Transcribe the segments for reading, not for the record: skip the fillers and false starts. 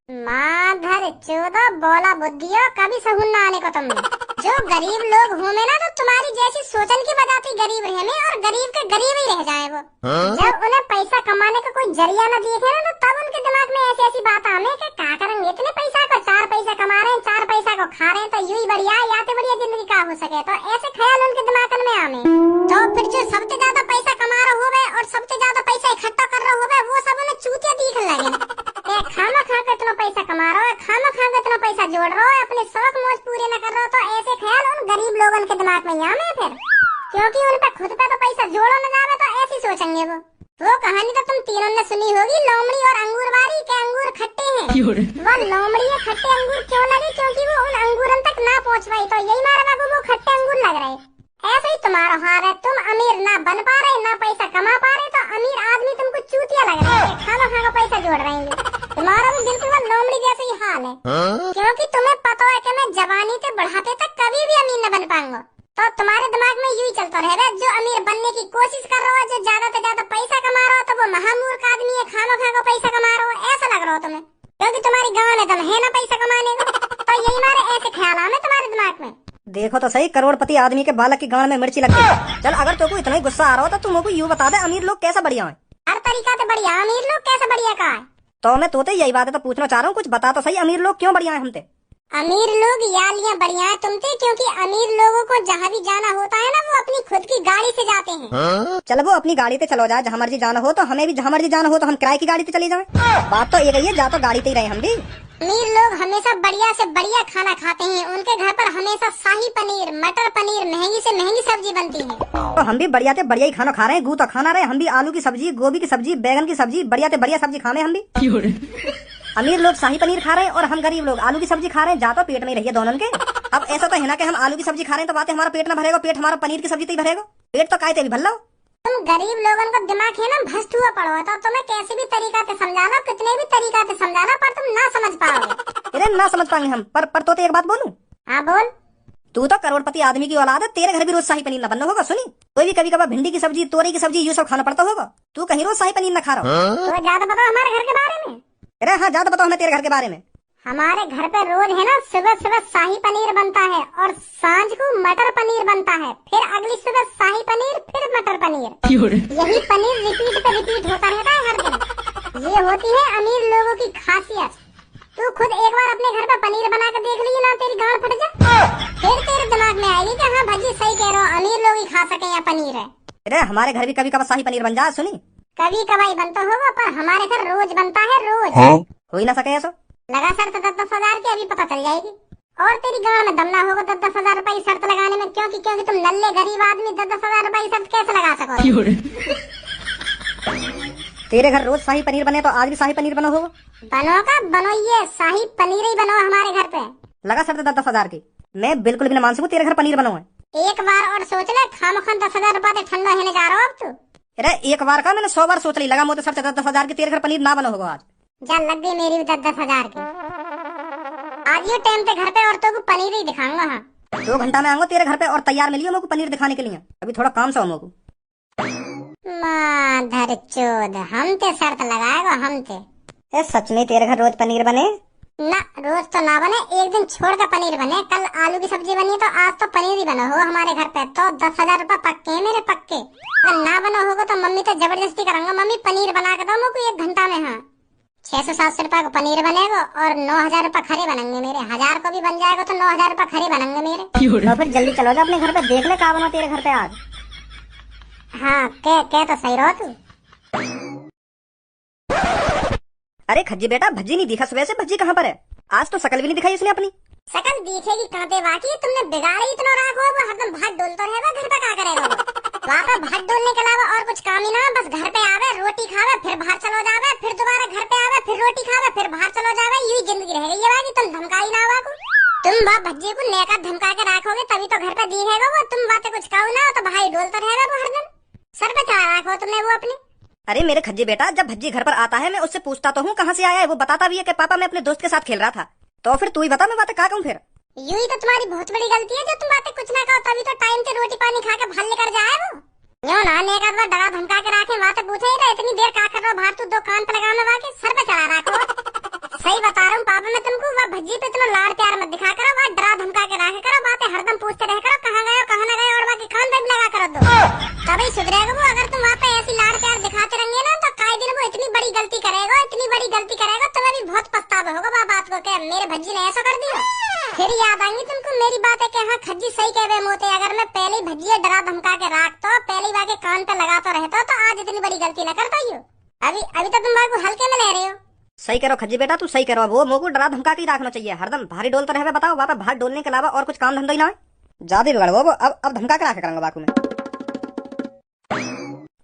माधर चौदह बोला बुद्धियो कभी सहून ना आने को तुमने। जो गरीब लोग होंगे ना तो तुम्हारी जैसी सोचन की वजह से गरीब रहे और गरीब के गरीब ही रह जाए वो। जब उन्हें पैसा कमाने का कोई जरिया न दिखे ना तो तब उनके दिमाग में ऐसी ऐसी बात आने कि क्या करेंगे इतने पैसा को, 4 पैसा कमा रहे हैं, 4 पैसा को खा रहे हैं तो यूं ही बढ़िया या तो बढ़िया जिंदगी का हो सके, तो ऐसे ख्याल उनके दिमाग में आने। तो फिर जो सबसे ज्यादा पैसा कमा रहे होवे और सबसे ज्यादा पैसा इकट्ठा कर रहे होवे वो सब उन्हें चूतिया दिखने लगे। खाना खा के इतना पैसा कमा रहा है, खाना खा के इतना पैसा जोड़ रहा है, अपने शौक मौज पूरे न कर रहा, तो ऐसे ख्याल उन गरीब लोगों के दिमाग में आने फिर, क्योंकि उन पे खुद पे तो पैसा जोड़ो न जावे तो ऐसी सोचेंगे वो कहानी तो तुम तीनों ने सुनी होगी, लोमड़ी और अंगूर वाली के अंगूर खट्टे हैं। वो लोमड़ी है खट्टे अंगूर क्यों लगे, क्योंकि वो उन अंगूरन तक ना पहुंच पाई, तो यही मारा बाबू वो खट्टे अंगूर लग रहे। ऐसे ही तुम्हारा हाल है, तुम अमीर ना बन पा रहे ना पैसा कमा पा रहे, तो अमीर आदमी तुमको चूतिया लग रहे हैं, खाना खा पैसा जोड़ रहे हैं। तुम्हारा भी बिल्कुल लोमड़ी जैसे ही हाल है, क्योंकि तुम्हें पता है कि मैं जवानी से बुढ़ापे तक कभी भी अमीर न बन पाऊंगा, तो तुम्हारे दिमाग में यूं ही चलता रहेगा जो अमीर बनने की कोशिश कर रहा है, जो ज्यादा से ज्यादा पैसा कमा रहा है तो वो महामूर्ख आदमी है, खाना खा पैसा कमा रहा है, ऐसा लग रहा हो तुम्हें, क्योंकि तुम्हारी गाँव में दम है ना पैसा कमाने का, तो यही मारे ऐसे ख्याल आने तुम्हारे दिमाग में। देखो तो सही, करोड़पति आदमी के बालक की गांड में मिर्ची लगती है। चल अगर तुमको इतना ही गुस्सा आ रहा हो तो तुम यूँ बता दे अमीर लोग कैसा बढ़िया है। हर तरीका से बढ़िया, अमीर लोग कैसे बढ़िया का है? तो मैं तोते यही बात है तो पूछना चाह रहा हूँ, कुछ बता तो सही अमीर लोग क्यों बढ़िया है हमसे। अमीर लोग यालियां बढ़िया है तुमसे, क्योंकि अमीर लोगों को जहाँ भी जाना होता है ना वो अपनी खुद की गाड़ी से जाते हैं। चल वो अपनी गाड़ी से चलो जाए, जहाँ मर्जी जाना हो, तो हमें भी जहाँ मर्जी जाना हो तो हम किराए की गाड़ी से चले जाएं। बात तो एक ही है, जा तो गाड़ी से ही रहे हम भी। अमीर लोग हमेशा बढ़िया से बढ़िया खाना खाते हैं, उनके घर पर हमेशा शाही पनीर, मटर पनीर, महंगी से महंगी सब्जी बनती है। तो हम भी बढ़िया से बढ़िया ही खाना खा रहे हैं, गू तो खाना रहे हम भी, आलू की सब्जी, गोभी की सब्जी, बैगन की सब्जी, बढ़िया से बढ़िया सब्जी खाने हम भी। अमीर लोग शाही पनीर खा रहे हैं और हम गरीब लोग आलू की सब्जी खा रहे हैं, जा तो पेट में रहिए दोनों के। अब ऐसा तो है ना कि हम आलू की सब्जी खा रहे हैं तो बातें हमारा पेट ना भरेगा, पेट हमारा पनीर की सब्जी ही भरेगा, पेट तो कायते भी भर लो। तुम गरीब लोगों का दिमाग है ना भ्रष्ट हुआ पड़ो, तो तुम्हें कैसे भी तरीका से समझाना, कितने भी तरीका से समझाना, पर तुम ना समझ पाओगे। अरे ना समझ पाएंगे हम, पर तो एक बात बोलूं। हाँ बोल। तू तो करोड़पति आदमी की औलाद है, तेरे घर भी रोज शाही पनीर न बनना होगा। सुनी, कोई भी कभी कभार भिंडी की सब्जी, तोरी की सब्जी, ये सब खाना पड़ता होगा, तू कहीं रोज शाही पनीर न खा रहा हो। तो ज्यादा बताओ हमारे घर के बारे में। अरे हाँ ज्यादा बताओ हमें तेरे घर के बारे में। हमारे घर पे रोज है ना सुबह सुबह शाही पनीर बनता है और सांझ को मटर पनीर बनता है, फिर अगली सुबह शाही पनीर, फिर मटर पनीर, यही पनीर रिपीट पे रिपीट होता रहता है हर दिन। ये होती है अमीर लोगों की खासियत। तू खुद एक बार अपने घर पे पनीर बना के देख ली ना, तेरी गांड फट जा, फिर तेरे दिमाग में आएगी कि हाँ भजी सही कह रहा हूँ, अमीर लोग ही खा सके या पनीर है। अरे हमारे घर भी कभी कभार शाही पनीर बन जाए। सुनी, कभी कभाई बनता होगा, पर हमारे घर रोज बनता है, रोज। हो ही ना सके ऐसा। लगा शर्त 10-10 हजार की, अभी पता चल जाएगी। और तेरी गांव में दम ना होगा 10-10 हजार रुपए शर्त लगाने में, क्योंकि तुम नल्ले गरीब आदमी 10-10 हजार रुपए शर्त कैसे लगा सको? तेरे घर रोज शाही पनीर बने तो आज भी शाही पनीर बनो होगा। बनो का बनो, ये शाही पनीर ही बनो हमारे घर पे। लगा शर्त 10-10 हजार की, मैं बिल्कुल भी न मान सकूं तेरे घर पनीर बनो है। एक बार और सोच ले, खामखान 10 हजार रुपए ठंडा होने जा रहा हो अब तू। अरे एक बार का मैंने 100 बार सोच ली, लगा मुझे शर्त 10-10 हजार की, तेरे घर पनीर ना बनो होगा आज। जा लग गई मेरी भी 10-10 हजार की। आज ये टाइम पे घर पे औरतों को पनीर ही दिखाऊंगा। हाँ 2 घंटा में आऊंगा तेरे घर पे और तैयार मिलियो मेरे को पनीर दिखाने के लिए, अभी थोड़ा काम से हो। माधर चोद, हम ते शर्त लगाएगा हम ते। सच में तेरे घर रोज पनीर बने? ना रोज तो ना बने, एक दिन छोड़ कर पनीर बने। कल आलू की सब्जी बनी तो आज तो पनीर ही बना होगा हमारे घर पे, तो 10 हजार रुपए पक्के है मेरे, पक्के। अगर ना बना होगा तो मम्मी तो जबरदस्ती करूंगा, मम्मी पनीर बना के दो मुझको 1 घंटा में। हाँ 600-700 रुपए को पनीर बनेगा और 9,000 रुपए खरे बनेंगे मेरे। 1000 को भी बन जाएगा तो 9,000 रुपए खरे बनेंगे मेरे। तो फिर जल्दी चलो जा अपने घर पे, देख ले क्या बना तेरे घर पे आज। हाँ क्या तो सही रहो तू। अरे खज्जी बेटा, भज्जी नहीं दिखा सुबह से, भज्जी कहाँ पर है? आज तो शकल भी नहीं दिखाई इसने अपनी। शकल दिखेगी कहाँ पे, बाकी तुमने बिगाड़ी इतना राख हो, वो हरदम भाग डोलता रहेगा, घर पे क्या करेगा? वहाँ पे भाग डोलने के अलावा और कुछ काम ही ना, बस घर पे आवे, रोटी खावे, फिर बाहर चलो जावे, फिर दोबारा घर पे आवे, फिर रोटी खावे, फिर बाहर चलो जावे, यूं ही जिंदगी रह गई है बाकी। तुम धमकाई ना हुआ को, तुम बाप भज्जी को नेका धमका के रखोगे तभी तो घर पे दिखेगा वो। तुम बातें कुछ कहो ना तो भाई डोलता रहेगा वो हरदम, सर पे चढ़ा रखो तुमने वो अपने। अरे मेरे खज्जी बेटा, जब भज्जी घर पर आता है मैं उससे पूछता तो हूँ कहाँ से आया है, वो बताता भी है कि पापा मैं अपने दोस्त के साथ खेल रहा था। तो फिर तू ही बता मैं बातें क्या कहूँ फिर। यूं ही तो तुम्हारी बहुत बड़ी गलती है जो तुम बातें कुछ ना कहो तभी तो टाइम से रोटी पानी खा के भाल लेकर जाए वो। यूं ना एक आध बार डरा धमका के रखे, बातें पूछे ही इतनी देर क्या कर रहा हो बाहर, तू 2 कान पे लगाना, बाकी सर पे चढ़ा रखो। सही बता रहा हूँ पापा मैं तुमको, वह भज्जी पे इतना लाड़ प्यार मत दिखा करो, वह डरा धमका के रखा करो, बातें हरदम पूछते रह करो कहाँ गए हो कहाँ न गए, और बाकी कान पे भी लगा करो दो, तभी सुधरेगा वो। अगर तुम वहाँ पे ऐसी लाड़ प्यार दिखाते रहेंगे ना तो काई दिन वो इतनी बड़ी गलती करेगा, इतनी बड़ी गलती करेगा, तुम्हें भी बहुत पछतावा होगा वह बात को कि मेरे भज्जी ने ऐसा कर दिया। फिर याद आएंगी तुमको मेरी बातें कि हाँ खज्जी सही कह रहे मोते, अगर मैं पहले ही भज्जी डरा धमका के रखता, पहले ही वाके कान पे लगाता रहता तो आज इतनी बड़ी गलती न करता ही हो। अभी तो तुम को हल्के में ले रहे हो। सही करो खज्जी बेटा, तू सही करो। वो मोको डरा धमका के ही रखना चाहिए, हरदम भारी डोलता रहे। बताओ वहाँ पे भार डोलने के अलावा और कुछ काम धंधा ही ना है, ज्यादा बिगड़ वो। अब धमका के रखा करूंगा बाकू में।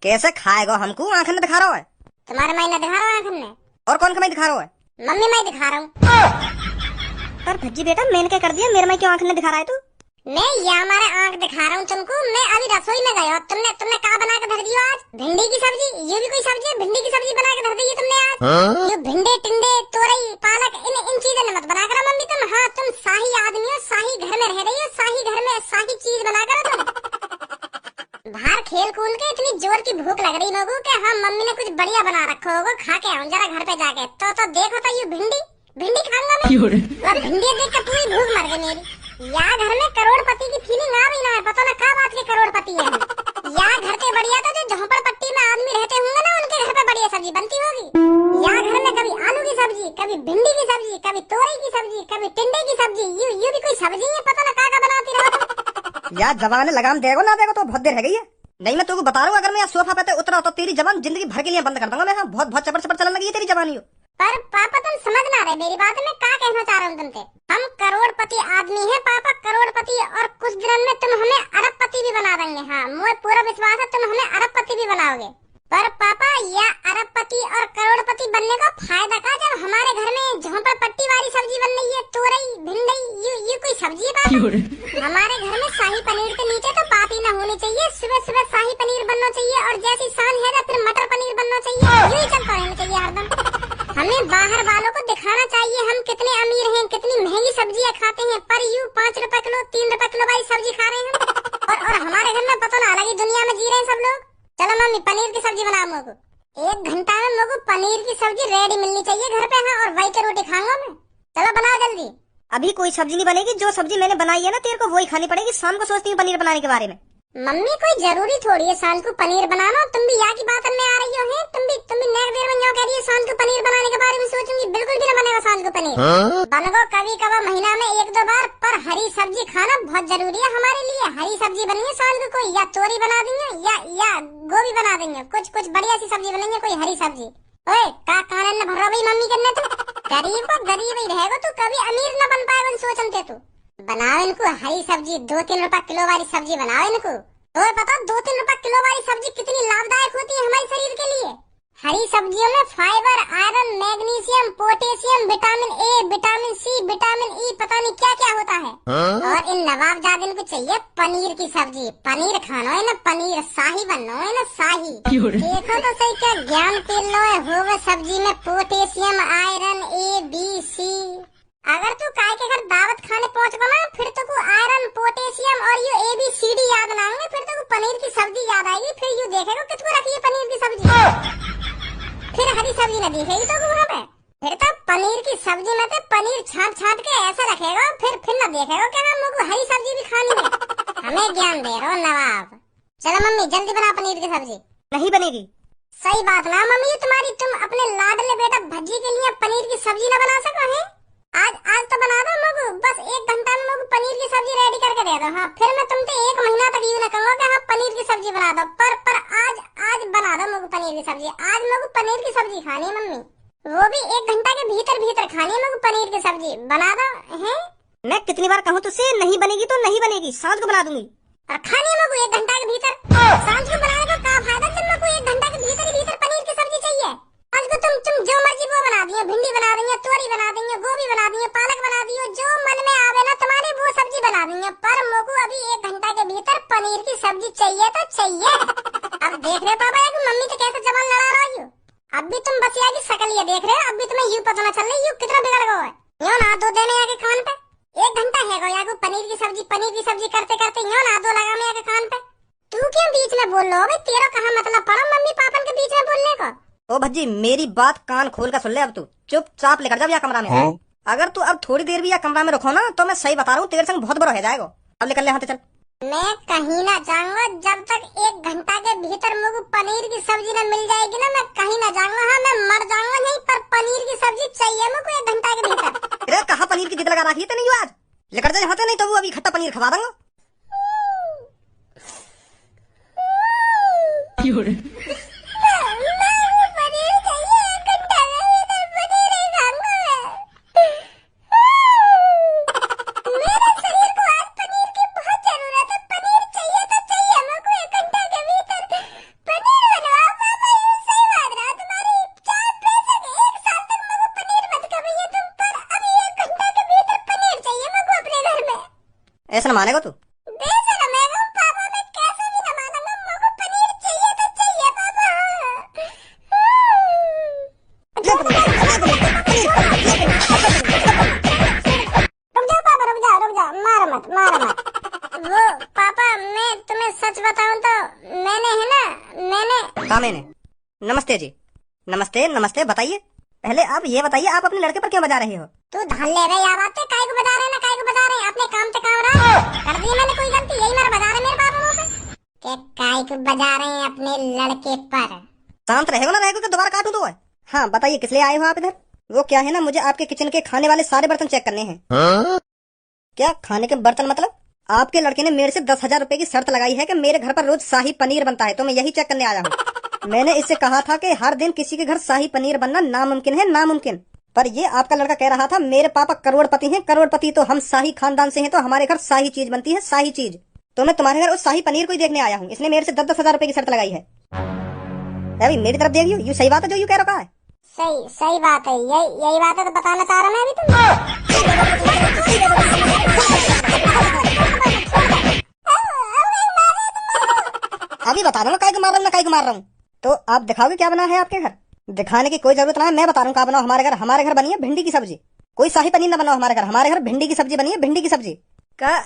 कैसे खाएगा हमको? आंखन में दिखा रहा है तुम्हारे माई दिखा रहा है आंखन में, और कौन का मैं दिखा रहा है? मम्मी मैं दिखा रहा हूँ। पर भज्जी बेटा मैंने क्या कर दिया? मेरे माई क्यों आंख में दिखा रहा है तू? मैं ये हमारे आंख दिखा रहा हूँ तुमको। मैं अभी रसोई में गया, तुमने क्या बना के धर दिया आज? भिंडी की सब्जी। ये भी कोई सब्जी है? भिंडी की सब्जी बना के धर दी है तुमने आज। ये भिंडे टिंडे तोरई पालक इन चीजों ने मत बना कर मम्मी तुम। हाँ तुम शाही आदमी हो, शाही घर में रह रही हो, शाही घर में शाही चीज बना कर तुम। बाहर खेल कूद के इतनी जोर की भूख लग रही लोगों के, हाँ मम्मी ने कुछ बढ़िया बना रखा होगा, खा के आऊँ जरा घर पे जाके। तो देखो तो ये भिंडी खाऊंगा मैं। भिंडी देख के पूरी भूख मर गई मेरी। या घर में करोड़पति की फीलिंग आ भी ना है, पता ना क्या बात के करोड़पति है। या घर के बढ़िया तो जो झोपड़पट्टी में आदमी रहते होंगे ना उनके घर पे बढ़िया सब्जी बनती होगी। या घर में कभी आलू की सब्जी, कभी भिंडी की सब्जी, कभी तोरई की सब्जी, कभी टिंडे की सब्जी, ये भी कोई सब्जी है, पता ना क्या बनाती रहो। यार जबान लगाम देगो ना देगो तो बहुत देर रह गई है। नहीं मैं तुमको बता रहा हूँ, अगर मैं सोफा पे उतरा तो तेरी जबान जिंदगी भर के लिए बंद कर दूंगा मैं। हाँ बहुत चपर चपर चलने लगी है तेरी जबानी। पर पापा तुम समझ ना रहे मेरी बात, मैं क्या कहना चाह रहा हूँ तुमसे। हम करोड़पति आदमी हैं पापा, करोड़पति, और कुछ दिनों में तुम हमें अरबपति भी बना देंगे। हाँ मुझे पूरा विश्वास है तुम हमें अरबपति भी बनाओगे। पर पापा यह अरबपति और करोड़पति बनने का फायदा का, जब हमारे घर में झोपड़पट्टी वाली सब्जी बन रही है, तोरई भिंडी, ये कोई सब्जी है पापा? हमारे घर में शाही पनीर के नीचे तो बात ही न होनी चाहिए। सुबह सुबह शाही पनीर बनना चाहिए और जैसी शान है फिर मटर पनीर बनना चाहिए, यही चलता रहना चाहिए हरदम। हमें बाहर वालों को दिखाना चाहिए हम कितने अमीर हैं, कितनी महंगी सब्जियां खाते हैं, पर यू 5 रुपए किलो 3 रुपए किलो वाली सब्जी खा रहे हैं। और हमारे घर में पता ना अलग ही दुनिया में जी रहे हैं सब लोग। चलो मम्मी पनीर की सब्जी बनाओ मुझको, 1 घंटा में मुझको पनीर की सब्जी रेडी मिलनी चाहिए घर पे। हाँ और वही की रोटी खाऊंगा मैं। चलो बनाओ जल्दी। अभी कोई सब्जी नहीं बनेगी, जो सब्जी मैंने बनाई है ना तेरे को वही खानी पड़ेगी। शाम को सोचती हूँ पनीर बनाने के बारे में। मम्मी कोई जरूरी थोड़ी है शाम को पनीर बनाना, तुम भी यहाँ की बात में आ रही हो। तुम भी नेक देर में यहाँ कह रही है शाम को पनीर बनाने के बारे में सोचूंगी, बिल्कुल भी न बनेगा शाम को पनीर। बनगो कभी कभी महीना में 1-2 बार, पर हरी सब्जी खाना बहुत जरूरी है हमारे लिए। हरी सब्जी बनेंगे शाम को, कोई या तोरी बना देंगे या गोभी बना देंगे, कुछ बढ़िया सी सब्जी बनेंगे, कोई हरी सब्जी। ओए का कानन न भर रही मम्मी करने तू, गरीब को गरीब ही रहेगा तू, कभी अमीर न बन पाएगा सोचते तू। बनाओ इनको हरी सब्जी, 2-3 रुपए किलो वाली सब्जी बनाओ इनको। तो पता 2-3 रुपए किलो वाली सब्जी कितनी लाभदायक होती है हमारे शरीर के लिए। हरी सब्जियों में fibre, iron, magnesium, potassium, vitamin A, vitamin C, vitamin E, पता नहीं क्या क्या होता है। और इन नवाबजादिन को चाहिए पनीर की सब्जी। पनीर खाना है ना, पनीर शाही बनना है ना, शाही। देखो तो सही क्या ज्ञान तेल हो सब्जी में potassium, iron, A B C. अगर तू काय के घर दावत खाने पहुंच गो ना, फिर तो को आयरन, पोटेशियम और ये ABCD याद ना आएंगे, फिर तो को पनीर की सब्जी याद आएगी। फिर यू देखेगा किसको रखी है पनीर की सब्जी, फिर हरी सब्जी न दिखेगी तो वहाँ पे। फिर तो पनीर की सब्जी में तो पनीर छाट के ऐसा रखेगा, फिर न देखेगा क्या हम लोग हरी सब्जी भी खानी है। हमें ज्ञान दे रहा हो नवाब। चलो मम्मी जल्दी बना पनीर की सब्जी। नहीं बनेगी। सही बात ना मम्मी तुम्हारी, तुम अपने लाडले बेटा भज्जी के लिए पनीर की सब्जी न बना सको है? आज तो बना दो लोगो, बस 1 घंटा में लोग पनीर की सब्जी रेडी करके दे दो। हाँ फिर मैं तुमसे 1 महीना तक यूँ न कहूँगा कि हाँ पनीर की सब्जी बना दो, पर आज बना दो लोग पनीर की सब्जी। आज लोग पनीर की सब्जी खानी है मम्मी, वो भी 1 घंटा के भीतर खानी है लोग पनीर की सब्जी। बना दो है? मैं कितनी बार कहूँ तुझसे, नहीं बनेगी तो नहीं बनेगी, सांझ को बना दूंगी। और खानी है लोग 1 घंटा के भीतर। सांझ को बनाने का क्या फायदा जब लोग 1 घंटा के भीतर पनीर की सब्जी चाहिए। आज को तुम जो मर्जी वो बना दियो, भिंडी बना देंगे, तोरी बना देंगे, गोभी बना देंगे, पालक बना दियो, जो मन में आवे ना तुम्हारे वो सब्जी बना देंगे। पर मोको अभी 1 घंटा के भीतर पनीर की सब्जी चाहिए तो चाहिए। अब देख रहे पापा कि मम्मी तो कैसे जबान लड़ा रही हो। अब भी तुम बसिया की शकल ये देख रहे हो, अब भी तुम्हें यूँ पता न चल रही यू कितना बिगड़ गया है। यो ना दो देने आके कान पे 1 घंटा है गो याको पनीर की सब्जी करते यो ना दो लगा में आके कान पे। तू क्यों बीच में बोल लो? तेरा कहाँ मतलब पड़ा मम्मी पापा के बीच में बोलने को? ओ भज्जी मेरी बात कान खोल कर सुन ले। अब तू चुपचाप लेकर जा या कमरा में। अगर तू अब थोड़ी देर भी या कमरा में रखो ना तो मैं सही बता रहा हूँ तेरे संग बहुत बुरा हो जाएगा। अब लेकर ले हाथ चल। मैं कहीं ना जाऊंगा जब तक 1 घंटा के भीतर मुझे पनीर की सब्जी न मिल जाएगी ना, मैं कहीं ना जाऊंगा। हाँ मैं मर जाऊंगा नहीं, पर पनीर की सब्जी चाहिए मुझे 1 घंटा के भीतर। अरे कहाँ पनीर की जिद लगा रखी है तेने आज? लेकर जा यहाँ से, नहीं तो वो अभी खट्टा पनीर खवा दूंगा। ऐसा न मानेगा तू? वो पापा मैं तुम्हें सच बताऊं तो मैंने नमस्ते जी। नमस्ते नमस्ते। बताइए पहले आप ये बताइए आप अपने लड़के पर क्यों बजा रहे हो? तू धन ले रहे यार बातें काहे को बजा रहे ना, काहे को बजा रहे? अपने काम से काम रहा कर दी मैंने कोई गलती, यही मेरा बजा रहे मेरे पापा मुंह पे के काहे को बजा रहे हैं अपने लड़के पर। शांत रहेगा ना, रहेगा तो दोबारा काटू तो है। हाँ बताइए किस लिए आए हो आप इधर? वो क्या है ना, मुझे आपके किचन के खाने वाले सारे बर्तन चेक करने हैं। क्या खाने के बर्तन मतलब? आपके लड़के ने मेरे से 10,000 रुपए की शर्त लगाई है कि मेरे घर पर रोज शाही पनीर बनता है, तो मैं यही चेक करने आया हूँ। मैंने इससे कहा था कि हर दिन किसी के घर शाही पनीर बनना नामुमकिन है, नामुमकिन। पर ये आपका लड़का कह रहा था मेरे पापा करोड़पति हैं, करोड़पति तो हम शाही खानदान से हैं, तो हमारे घर शाही चीज बनती है, शाही चीज। तो मैं तुम्हारे घर उस शाही पनीर को ही देखने आया हूँ। इसने मेरे से 10,000 रुपए की शर्त लगाई है। अभी मेरी तरफ देखियो, ये सही बात है जो यू कह रहा है? सही बात है, यही बात है तो बताना चाह रहा मैं अभी तुमको। अभी बता रहा हूँ काय को मार रहा हूँ ना काय को मार रहा हूँ। तो आप दिखाओगे क्या बना है आपके घर? दिखाने की कोई जरूरत ना है, मैं बता रहा हूँ क्या बनाओ। हमारे घर बनी है भिंडी की सब्जी। कोई शाही पनीर ना बनाओ हमारे घर भिंडी की सब्जी बनी है, भिंडी की सब्जी का।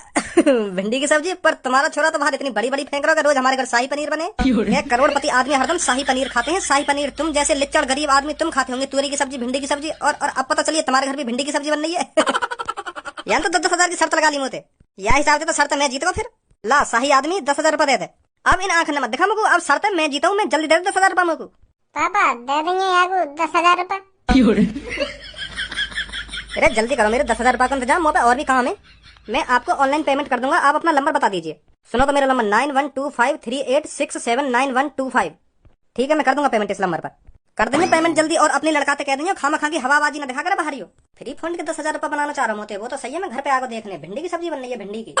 भिंडी की सब्जी? पर तुम्हारा छोरा तो बाहर इतनी बड़ी बड़ी फेंक रहा है, रोज हमारे घर शाही पनीर बने। मैं करोड़पति आदमी हरदम शाही पनीर खाते हैं, शाही पनीर। तुम जैसे लिच्चड़ गरीब आदमी तुम खाते होंगे तुअरी की सब्जी, भिंडी की सब्जी, और अब पता चलिए तुम्हारे घर भी भिंडी की सब्जी बन रही है। यानी तो 10,000 की शर्त लगा ली मुझे। या हिसाब से तो शर्त मैं जीतूंगा। फिर ला शाही आदमी 10,000 रुपए दे दे। अब इन आंख मत दिखा मुझको, अब शर्त मैं जीता हूँ, मैं जल्दी दे 10,000 रुपए मुझको। पापा दे देंगे यार 10,000 रुपए। अरे जल्दी करो, मेरे 10,000 रुपए का इंतजाम, मुझे और भी काम है। मैं आपको ऑनलाइन पेमेंट कर दूंगा, आप अपना नंबर बता दीजिए। सुनो तो मेरा नंबर 912538679125। ठीक है मैं कर दूंगा पेमेंट इस नंबर पर। कर देंगे पेमेंट जल्दी, और अपने लड़का कह देंगे खामा खा की हवाबाजी ना दिखा कर बाहर हो। फ्री फंड के 10,000 रुपए बनाना चाह रहा हूँ, वो तो सही है। मैं घर पे आकर देखने भिंडी की सब्जी बन रही है, भिंडी की।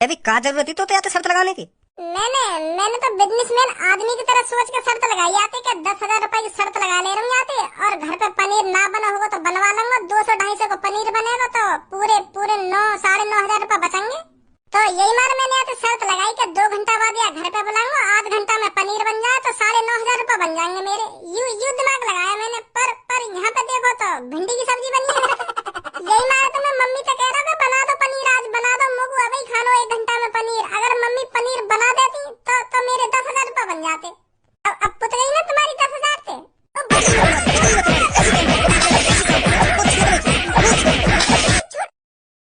अभी का जरूरत थी तो आते शर्त लगाने की? मैंने तो बिजनेसमैन आदमी की तरह सोच के शर्त लगाई आते कि 10,000 रुपए की शर्त लगा ले रही आते, और घर पे पनीर ना बना होगा तो बनवा लूंगा। 200-250 को पनीर बनेगा तो पूरे 9,500 रुपए बचेंगे। तो यही मार मैंने आते शर्त लगाई कि 2 घंटा बाद या घर पे बुलाऊंगा, आध घंटा में पनीर बन जाए तो 9,500 रुपए बन जाएंगे मेरे। यू दिमाग लगाया मैंने। पर यहाँ पे देखो तो भिंडी की सब्जी बनी है। यही मार तो मैं मम्मी से कह रहा था बना दो पनीर, आज बना दो मुगु, अभी खा लो 1 घंटा में पनीर। अगर